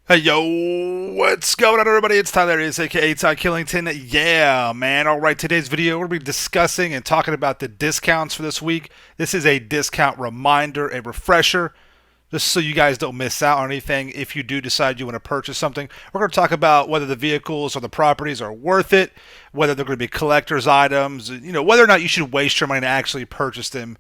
Hey yo, what's going on everybody? It's Tylarious, aka Ty Killington. Yeah, man. Alright, today's video we're going to be discussing and talking about the discounts for this week. This is a discount reminder, a refresher, just so you guys don't miss out on anything if you do decide you want to purchase something. We're going to talk about whether the vehicles or the properties are worth it, whether they're going to be collector's items, whether or not you should waste your money to actually purchase them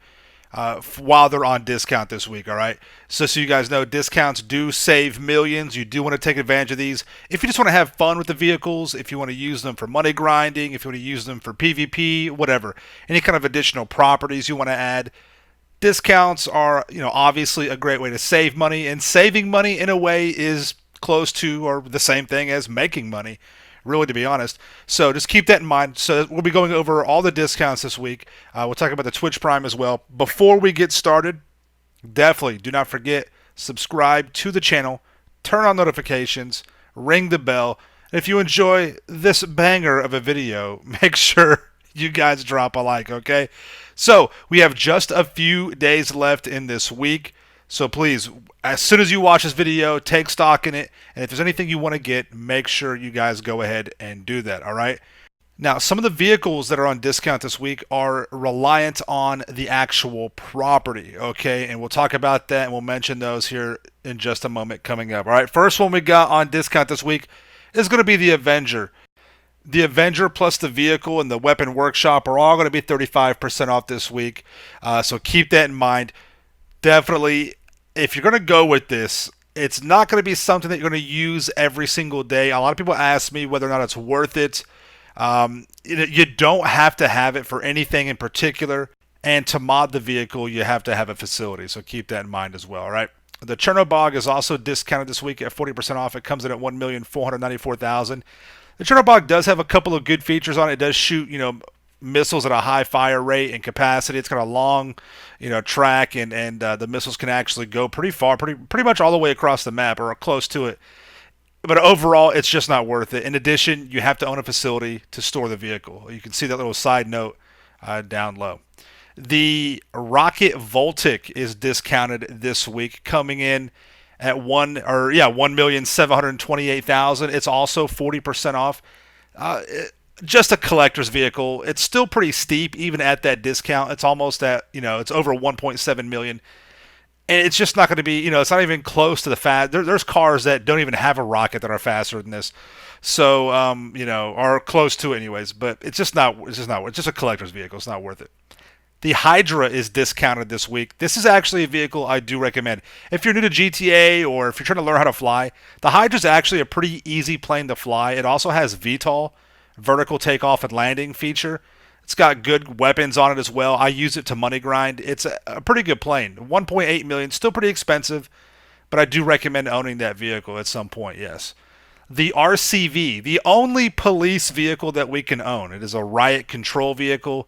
while they're on discount this week. All right. So you guys know, discounts do save millions. You do want to take advantage of these. If you just want to have fun with the vehicles, if you want to use them for money grinding, if you want to use them for PvP, whatever, any kind of additional properties you want to add, discounts are, obviously a great way to save money. And saving money in a way is close to or the same thing as making money, really, to be honest. So just keep that in mind. So we'll be going over all the discounts this week. We'll talk about the Twitch Prime as well. Before we get started, definitely do not forget, subscribe to the channel, turn on notifications, ring the bell. And if you enjoy this banger of a video, make sure you guys drop a like, okay? So we have just a few days left in this week. So please, as soon as you watch this video, take stock in it. And if there's anything you want to get, make sure you guys go ahead and do that, all right? Now, some of the vehicles that are on discount this week are reliant on the actual property, okay? And we'll talk about that and we'll mention those here in just a moment coming up, all right? First one we got on discount this week is going to be the Avenger. The Avenger plus the vehicle and the weapon workshop are all going to be 35% off this week. So keep that in mind. Definitely, if you're going to go with this, it's not going to be something that you're going to use every single day. A lot of people ask me whether or not it's worth it. You don't have to have it for anything in particular. And to mod the vehicle, you have to have a facility. So keep that in mind as well, all right? The Chernobog is also discounted this week at 40% off. It comes in at 1,494,000. The Chernobog does have a couple of good features on it. It does shoot, missiles at a high fire rate and capacity. It's got a long, track, and the missiles can actually go pretty far, pretty much all the way across the map or close to it. But overall, it's just not worth it. In addition, you have to own a facility to store the vehicle. You can see that little side note down low. The Rocket Voltic is discounted this week, coming in at 1,728,000. It's also 40% off. Just a collector's vehicle. It's still pretty steep even at that discount. It's almost at, it's over 1.7 million. And it's just not going to be, it's not even close to the fast. There's cars that don't even have a rocket that are faster than this. So, are close to it anyways, but it's just not it's just a collector's vehicle. It's not worth it. The Hydra is discounted this week. This is actually a vehicle I do recommend. If you're new to GTA or if you're trying to learn how to fly, the Hydra is actually a pretty easy plane to fly. It also has VTOL, vertical takeoff and landing feature. It's got good weapons on it as well. I use it to money grind. It's a pretty good plane. 1.8 million, still pretty expensive, but I do recommend owning that vehicle at some point, yes. The RCV, the only police vehicle that we can own. It is a riot control vehicle.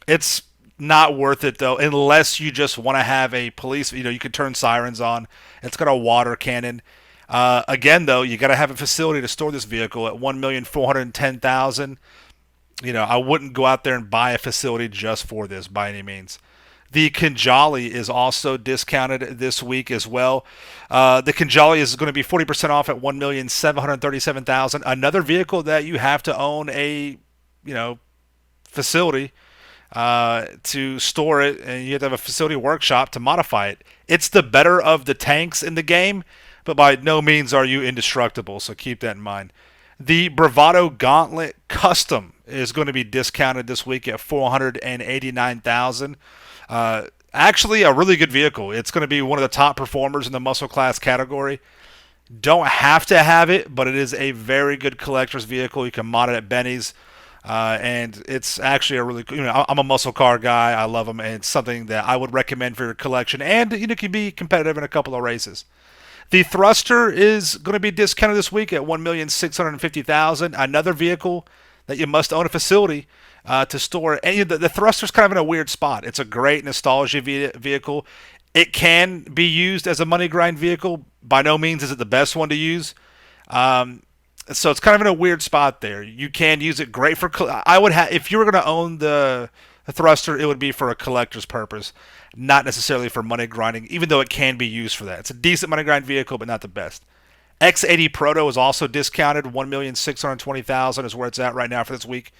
It's not worth it though, unless you just want to have a police. You can turn sirens on. It's got a water cannon. Again, though, you got to have a facility to store this vehicle at 1,410,000. I wouldn't go out there and buy a facility just for this by any means. The Kinjali is also discounted this week as well. The Kinjali is going to be 40% off at 1,737,000. Another vehicle that you have to own a, facility to store it, and you have to have a facility workshop to modify it. It's the better of the tanks in the game, but by no means are you indestructible, so keep that in mind. The Bravado Gauntlet Custom is going to be discounted this week at 489,000. Actually, a really good vehicle. It's going to be one of the top performers in the muscle class category. Don't have to have it, but it is a very good collector's vehicle. You can mod it at Benny's. And it's actually a really, I'm a muscle car guy. I love them, and it's something that I would recommend for your collection. And can be competitive in a couple of races. The Thruster is going to be discounted this week at 1,650,000. Another vehicle that you must own a facility to store. And the Thruster's kind of in a weird spot. It's a great nostalgia vehicle. It can be used as a money grind vehicle. By no means is it the best one to use. So it's kind of in a weird spot there. You can use it great for. I would have, if you were going to own the The thruster, it would be for a collector's purpose, not necessarily for money grinding, even though it can be used for that. It's a decent money grind vehicle, but not the best. X80 Proto is also discounted. 1,620,000 is where it's at right now for this week.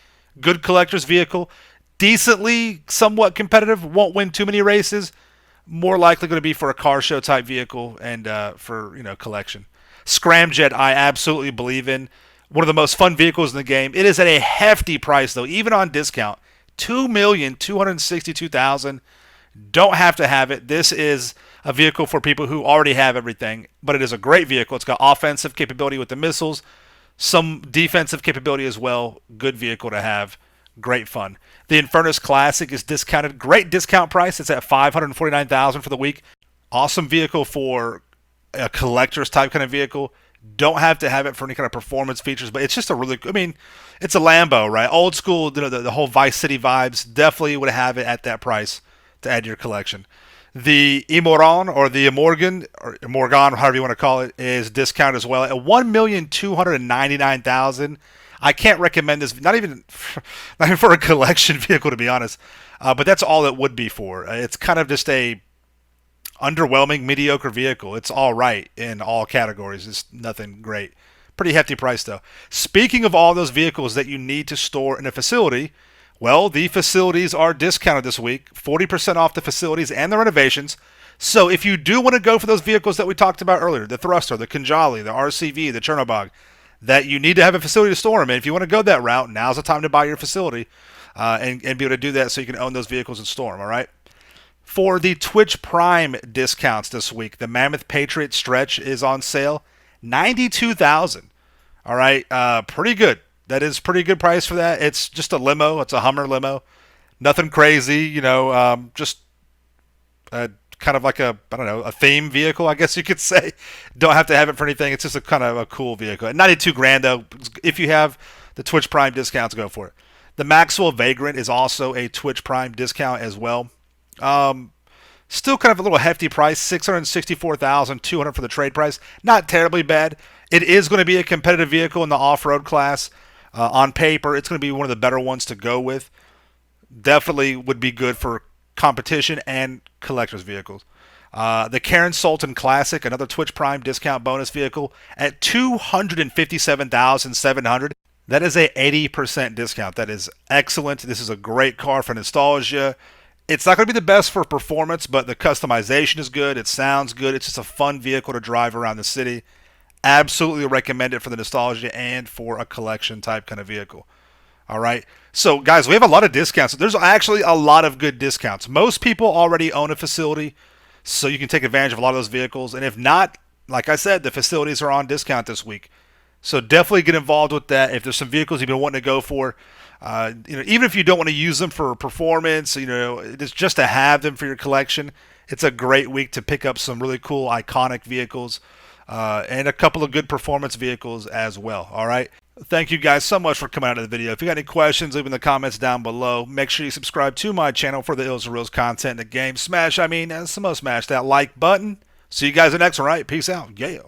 Good collector's vehicle. Decently, somewhat competitive. Won't win too many races. More likely going to be for a car show type vehicle and for collection. Scramjet, I absolutely believe in. One of the most fun vehicles in the game. It is at a hefty price though, even on discount. 2,262,000. Don't have to have it. This is a vehicle for people who already have everything, but it is a great vehicle. It's got offensive capability with the missiles, some defensive capability as well. Good vehicle to have. Great fun. The Infernus Classic is discounted. Great discount price. It's at $549,000 for the week. Awesome vehicle for a collector's type kind of vehicle. Don't have to have it for any kind of performance features, but it's just a really, it's a Lambo, right? Old school, the whole Vice City vibes. Definitely would have it at that price to add to your collection. The Imoran or the Morgan, however you want to call it, is discounted as well at $1,299,000. I can't recommend this, not even for a collection vehicle, to be honest. But that's all it would be for. It's kind of just a underwhelming, mediocre vehicle. It's all right in all categories. It's nothing great. Pretty hefty price, though. Speaking of all those vehicles that you need to store in a facility, well, the facilities are discounted this week. 40% off the facilities and the renovations. So if you do want to go for those vehicles that we talked about earlier, the Thruster, the Kanjali, the RCV, the Chernobog, that you need to have a facility to store them in. If you want to go that route, now's the time to buy your facility and be able to do that so you can own those vehicles and store them, all right? For the Twitch Prime discounts this week, the Mammoth Patriot Stretch is on sale. $92,000. All right, pretty good. That is pretty good price for that. It's just a limo. It's a Hummer limo. Nothing crazy, just kind of like a theme vehicle, I guess you could say. Don't have to have it for anything. It's just a kind of a cool vehicle. At $92,000 though. If you have the Twitch Prime discounts, go for it. The Maxwell Vagrant is also a Twitch Prime discount as well. Still kind of a little hefty price, $664,200 for the trade price. Not terribly bad. It is going to be a competitive vehicle in the off-road class. On paper, it's going to be one of the better ones to go with. Definitely would be good for competition and collector's vehicles. The Karen Sultan Classic, another Twitch Prime discount bonus vehicle at $257,700. That is a 80% discount. That is excellent. This is a great car for nostalgia. It's not going to be the best for performance, but the customization is good. It sounds good. It's just a fun vehicle to drive around the city. Absolutely recommend it for the nostalgia and for a collection type kind of vehicle. All right. So, guys, we have a lot of discounts. There's actually a lot of good discounts. Most people already own a facility, so you can take advantage of a lot of those vehicles. And if not, like I said, the facilities are on discount this week. So definitely get involved with that. If there's some vehicles you've been wanting to go for, even if you don't want to use them for performance, it's just to have them for your collection. It's a great week to pick up some really cool, iconic vehicles and a couple of good performance vehicles as well. All right. Thank you guys so much for coming out of the video. If you got any questions, leave in the comments down below. Make sure you subscribe to my channel for the Ills and Reels content in the game. Smash that like button. See you guys in the next one, all right? Peace out. Yeah.